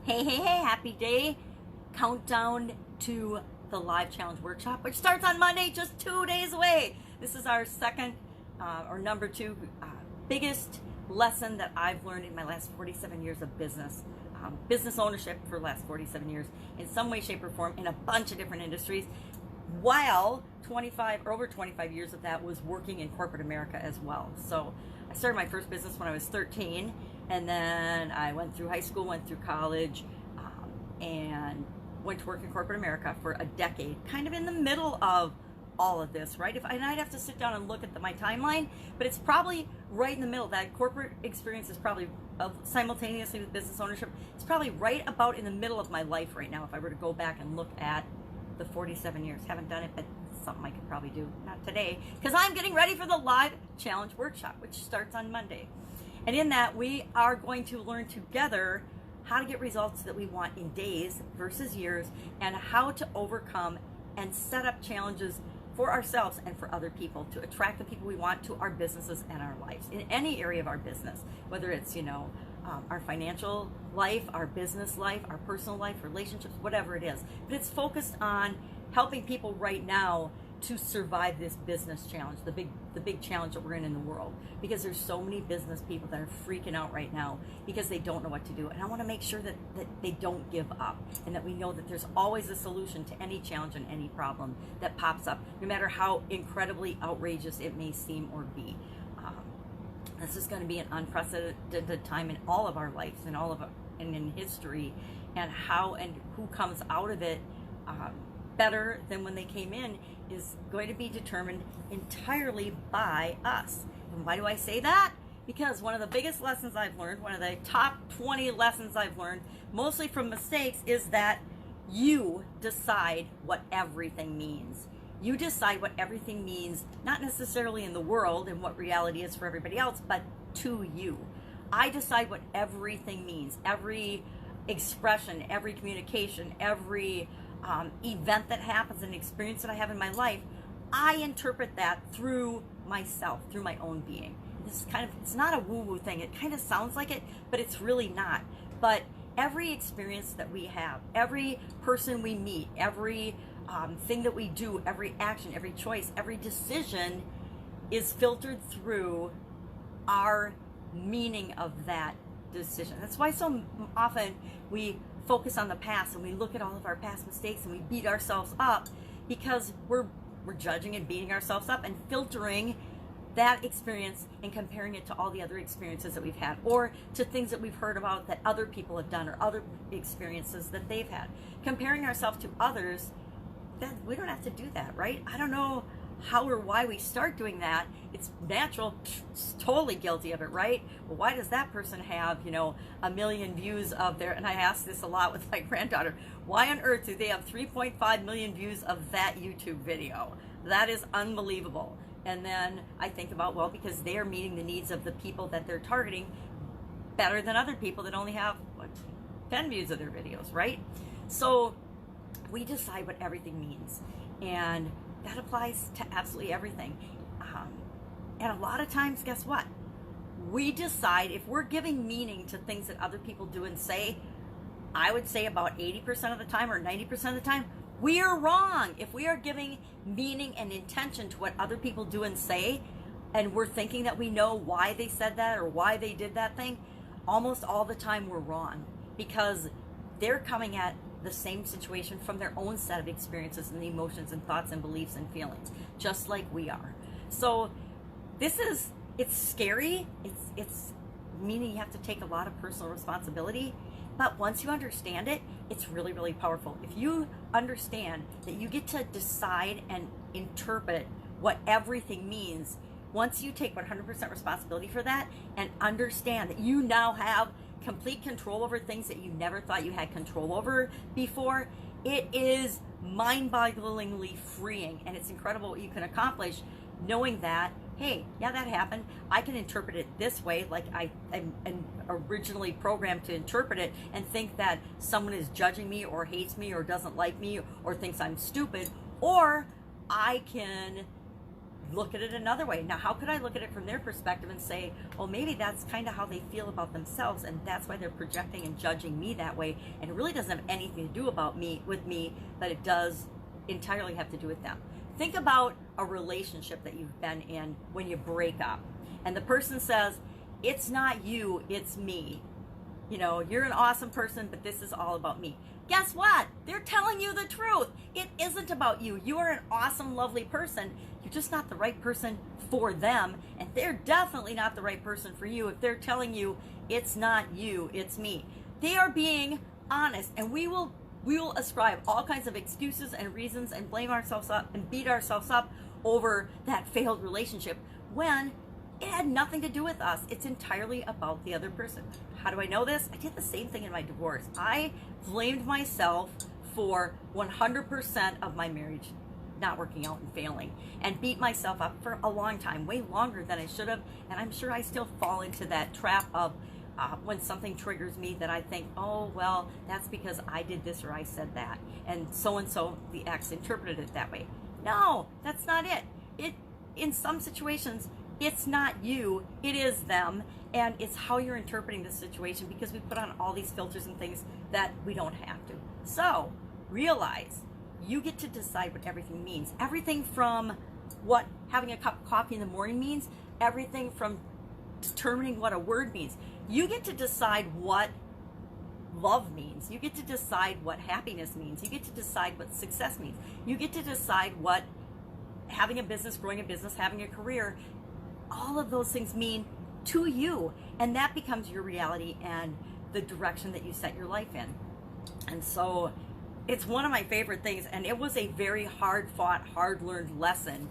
Hey, happy day. Countdown to the live challenge workshop, which starts on Monday, just 2 days away. This is our second or number two biggest lesson that I've learned in my last 47 years of business. Business ownership for the last 47 years in some way, shape, or form in a bunch of different industries, while over 25 years of that was working in corporate America as well. So I started my first business when I was 13, and then I went through high school, went through college, and went to work in corporate America for a decade, kind of in the middle of all of this, right? And I'd have to sit down and look at my timeline, but it's probably right in the middle. That corporate experience is probably simultaneously with business ownership. It's probably right about in the middle of my life right now if I were to go back and look at the 47 years. Haven't done it, but something I could probably do. Not today, because I'm getting ready for the live challenge workshop, which starts on Monday. And in that, we are going to learn together how to get results that we want in days versus years, and how to overcome and set up challenges for ourselves and for other people to attract the people we want to our businesses and our lives in any area of our business, whether it's, our financial life, our business life, our personal life, relationships, whatever it is. But it's focused on helping people right now to survive this business challenge, the big challenge that we're in the world, because there's so many business people that are freaking out right now because they don't know what to do. And I want to make sure that they don't give up, and that we know that there's always a solution to any challenge and any problem that pops up, no matter how incredibly outrageous it may seem or be. This is going to be an unprecedented time in all of our lives and in history, and how and who comes out of it better than when they came in is going to be determined entirely by us. And why do I say that? Because one of the biggest lessons I've learned, one of the top 20 lessons I've learned, mostly from mistakes, is that you decide what everything means. You decide what everything means, not necessarily in the world and what reality is for everybody else, but to you. I decide what everything means. Every expression, every communication, every event that happens, an experience that I have in my life, I interpret that through myself, through my own being. This is it's not a woo-woo thing. It kind of sounds like it, but it's really not. But every experience that we have, every person we meet, every thing that we do, every action, every choice, every decision is filtered through our meaning of that decision. That's why so often we focus on the past and we look at all of our past mistakes and we beat ourselves up, because we're judging and beating ourselves up and filtering that experience and comparing it to all the other experiences that we've had, or to things that we've heard about that other people have done, or other experiences that they've had. Comparing ourselves to others, that we don't have to do that, right? I don't know how or why we start doing that. It's natural. It's totally guilty of it, right? Well, why does that person have, 1 million views of their, and I ask this a lot with my granddaughter, why on earth do they have 3.5 million views of that YouTube video? That is unbelievable. And then I think about, well, because they are meeting the needs of the people that they're targeting better than other people that only have 10 views of their videos, right? So we decide what everything means, and that applies to absolutely everything. And a lot of times, guess what? We decide if we're giving meaning to things that other people do and say. I would say about 80% of the time or 90% of the time, we are wrong. If we are giving meaning and intention to what other people do and say, and we're thinking that we know why they said that or why they did that thing, almost all the time we're wrong, because they're coming at the same situation from their own set of experiences and emotions and thoughts and beliefs and feelings, just like we are. So it's scary. It's meaning you have to take a lot of personal responsibility. But once you understand it, it's really, really powerful. If you understand that you get to decide and interpret what everything means, once you take 100% responsibility for that and understand that you now have complete control over things that you never thought you had control over before, it is mind-bogglingly freeing, and it's incredible what you can accomplish knowing that, hey, yeah, that happened. I can interpret it this way, like I am originally programmed to interpret it, and think that someone is judging me or hates me or doesn't like me or thinks I'm stupid, or I can look at it another way. Now, how could I look at it from their perspective and say, well, maybe that's kind of how they feel about themselves, and that's why they're projecting and judging me that way, and it really doesn't have anything to do with me, but it does entirely have to do with them. Think about a relationship that you've been in when you break up, and the person says, it's not you, it's me. You know, you're an awesome person, but this is all about me. Guess what? They're telling you the truth. It isn't about you. You are an awesome, lovely person. You're just not the right person for them, and they're definitely not the right person for you if they're telling you it's not you, it's me. They are being honest, and we will ascribe all kinds of excuses and reasons and blame ourselves up and beat ourselves up over that failed relationship when it had nothing to do with us. It's entirely about the other person. How do I know this? I did the same thing in my divorce. I blamed myself for 100% of my marriage not working out and failing, and beat myself up for a long time, way longer than I should have. And I'm sure I still fall into that trap of when something triggers me that I think, oh, well, that's because I did this or I said that, and so the ex interpreted it that way. No, that's not it. In some situations, it's not you, it is them, and it's how you're interpreting the situation, because we put on all these filters and things that we don't have to. So realize you get to decide what everything means. Everything from what having a cup of coffee in the morning means, everything from determining what a word means. You get to decide what love means. You get to decide what happiness means. You get to decide what success means. You get to decide what having a business, growing a business, having a career, all of those things mean to you, and that becomes your reality and the direction that you set your life in. And so it's one of my favorite things, and it was a very hard fought, hard learned lesson.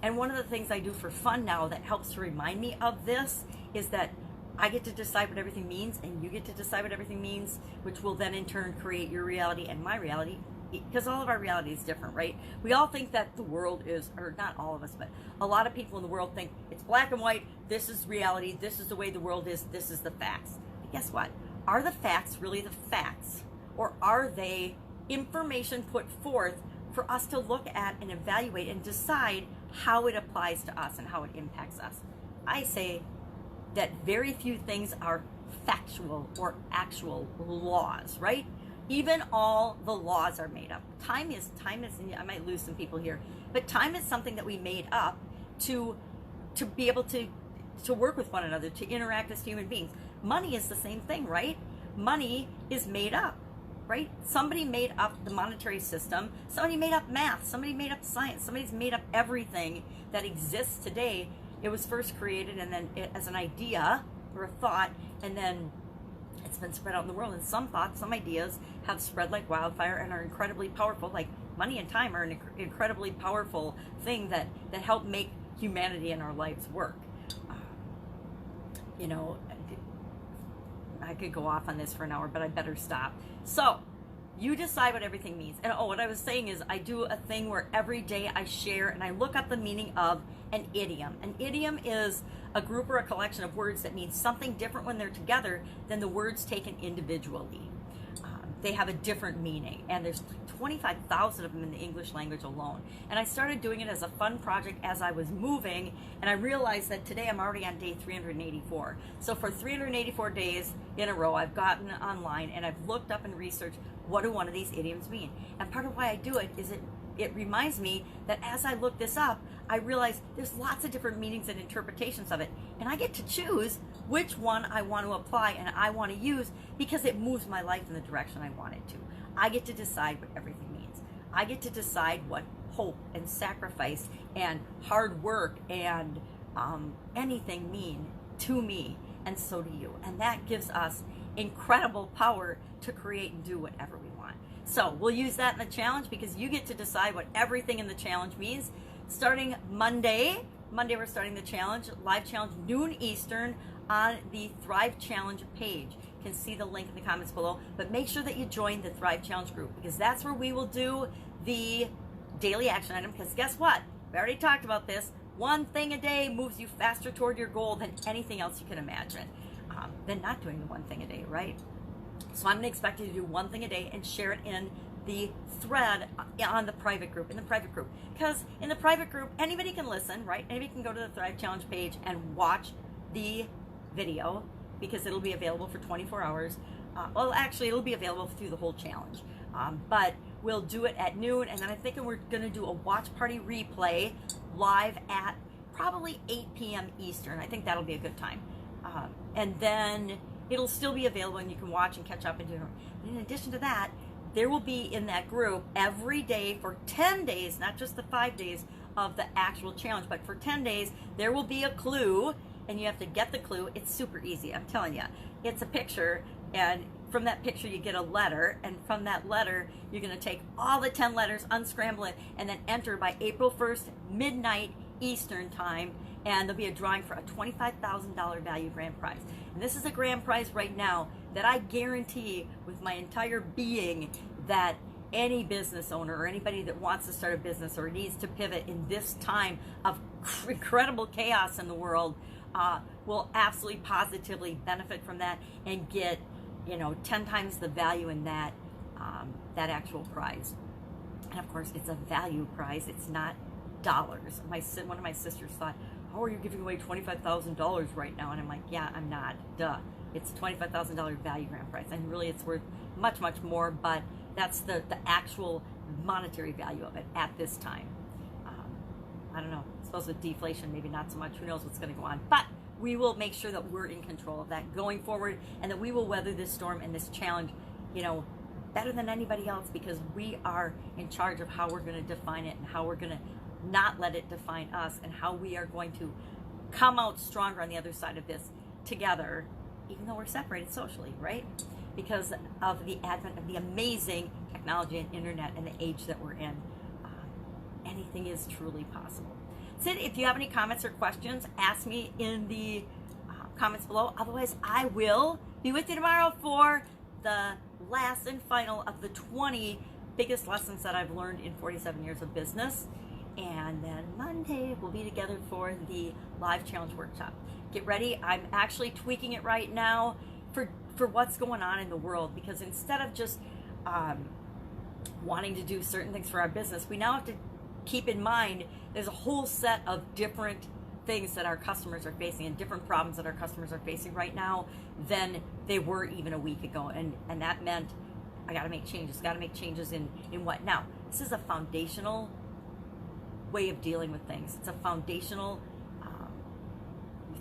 And one of the things I do for fun now that helps to remind me of this is that I get to decide what everything means, and you get to decide what everything means, which will then in turn create your reality and my reality, because all of our reality is different, right? We all think that the world is, or not all of us, but a lot of people in the world think it's black and white, this is reality, this is the way the world is, this is the facts. But guess what? Are the facts really the facts? Or are they information put forth for us to look at and evaluate and decide how it applies to us and how it impacts us? I say that very few things are factual or actual laws, right? Even all the laws are made up. Time is, I might lose some people here, but time is something that we made up to be able to work with one another, to interact as human beings. Money is the same thing, right? Money is made up, right? Somebody made up the monetary system. Somebody made up math. Somebody made up science. Somebody's made up everything that exists today. It was first created, and then as an idea or a thought, and then it's been spread out in the world. And some thoughts, some ideas have spread like wildfire and are incredibly powerful. Like money and time are an incredibly powerful thing that help make humanity and our lives work. You know, I could go off on this for an hour, but I better stop. So you decide what everything means. And what I was saying is I do a thing where every day I share and I look up the meaning of an idiom. An idiom is a group or a collection of words that mean something different when they're together than the words taken individually. They have a different meaning, and there's 25,000 of them in the English language alone. And I started doing it as a fun project as I was moving, and I realized that today I'm already on day 384. So for 384 days in a row, I've gotten online and I've looked up and researched what do one of these idioms mean. And part of why I do it is it reminds me that as I look this up, I realize there's lots of different meanings and interpretations of it, and I get to choose which one I want to apply and I want to use because it moves my life in the direction I want it to. I get to decide what everything means. I get to decide what hope and sacrifice and hard work and anything mean to me, and so do you. And that gives us incredible power to create and do whatever we want. So we'll use that in the challenge because you get to decide what everything in the challenge means. Starting Monday, we're starting the challenge, live challenge, noon Eastern on the Thrive Challenge page. You can see the link in the comments below, but make sure that you join the Thrive Challenge group because that's where we will do the daily action item. Because guess what? We already talked about this. One thing a day moves you faster toward your goal than anything else you can imagine. Than not doing the one thing a day, right? So I'm going to expect you to do one thing a day and share it in the thread on the private group, because in the private group, anybody can listen, right? Anybody can go to the Thrive Challenge page and watch the video, because it'll be available for 24 hours. Well, actually, it'll be available through the whole challenge. But we'll do it at noon, and then I think we're going to do a watch party replay live at probably 8 p.m. Eastern. I think that'll be a good time. And then it'll still be available, and you can watch and catch up and do it. But in addition to that, there will be in that group every day for 10 days, not just the 5 days of the actual challenge, but for 10 days, there will be a clue, and you have to get the clue. It's super easy, I'm telling you. It's a picture, and from that picture you get a letter, and from that letter you're going to take all the 10 letters, unscramble it, and then enter by April 1st, midnight Eastern time, and there'll be a drawing for a $25,000 value grand prize. And this is a grand prize right now that I guarantee with my entire being that any business owner or anybody that wants to start a business or needs to pivot in this time of incredible chaos in the world will absolutely positively benefit from that and get, 10 times the value in that that actual prize. And of course, it's a value prize. It's not dollars. One of my sisters thought, "How are you giving away $25,000 right now?" And I'm like, "Yeah, I'm not. Duh. It's a $25,000 value grand prize, and really, it's worth much, much more. But that's the actual monetary value of it at this time. I don't know. I suppose with deflation, maybe not so much. Who knows what's going to go on? But we will make sure that we're in control of that going forward, and that we will weather this storm and this challenge, better than anybody else, because we are in charge of how we're going to define it and how we're going to not let it define us, and how we are going to come out stronger on the other side of this together, even though we're separated socially, right? Because of the advent of the amazing technology and internet and the age that we're in. Anything is truly possible. Sid, if you have any comments or questions, ask me in the comments below. Otherwise, I will be with you tomorrow for the last and final of the 20 biggest lessons that I've learned in 47 years of business. And then Monday, we'll be together for the live challenge workshop. Get ready. I'm actually tweaking it right now for what's going on in the world, because instead of just wanting to do certain things for our business, we now have to keep in mind there's a whole set of different things that our customers are facing, and different problems that our customers are facing right now than they were even a week ago. And that meant I got to make changes in what? Now, this is a foundational way of dealing with things. It's a foundational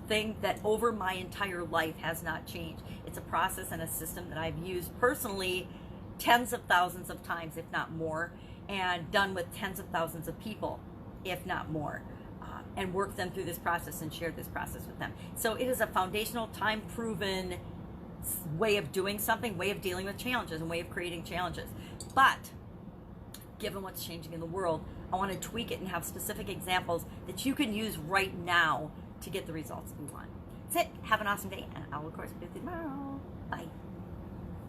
thing that over my entire life has not changed. It's a process and a system that I've used personally tens of thousands of times, if not more, and done with tens of thousands of people, if not more, and worked them through this process and shared this process with them. So it is a foundational, time-proven way of doing something, way of dealing with challenges, and way of creating challenges. But given what's changing in the world, I want to tweak it and have specific examples that you can use right now to get the results we want. That's it. Have an awesome day, and I'll, of course, be with you tomorrow. Bye.